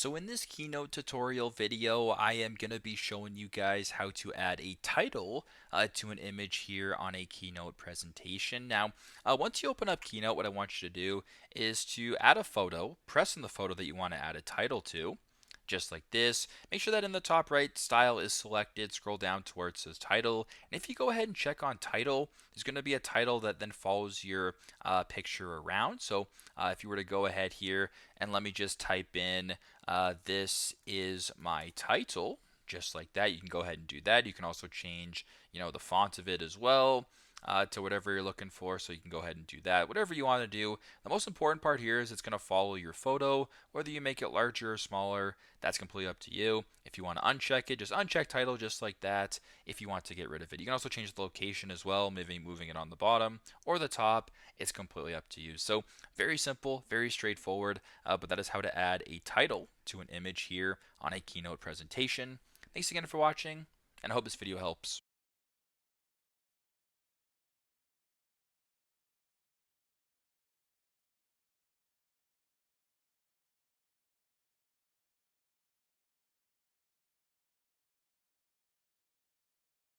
So in this Keynote tutorial video, I am going to be showing you guys how to add a title to an image here on a Keynote presentation. Now, once you open up Keynote, what I want you to do is to add a photo, press on the photo that you want to add a title to, just like this. Make sure that in the top right, style is selected. Scroll down to where it says title. And if you go ahead and check on title, there's going to be a title that then follows your picture around. So if you were to go ahead here and let me just type in this is my title, just like that. You can go ahead and do that. You can also change, the font of it as well. To whatever you're looking for, so you can go ahead and do that. Whatever you want to do. The most important part here is it's going to follow your photo. Whether you make it larger or smaller, that's completely up to you. If you want to uncheck it, just uncheck title just like that. If you want to get rid of it, you can also change the location as well, maybe moving it on the bottom or the top. It's completely up to you. So very simple, very straightforward, but that is how to add a title to an image here on a Keynote presentation. Thanks again for watching, and I hope this video helps.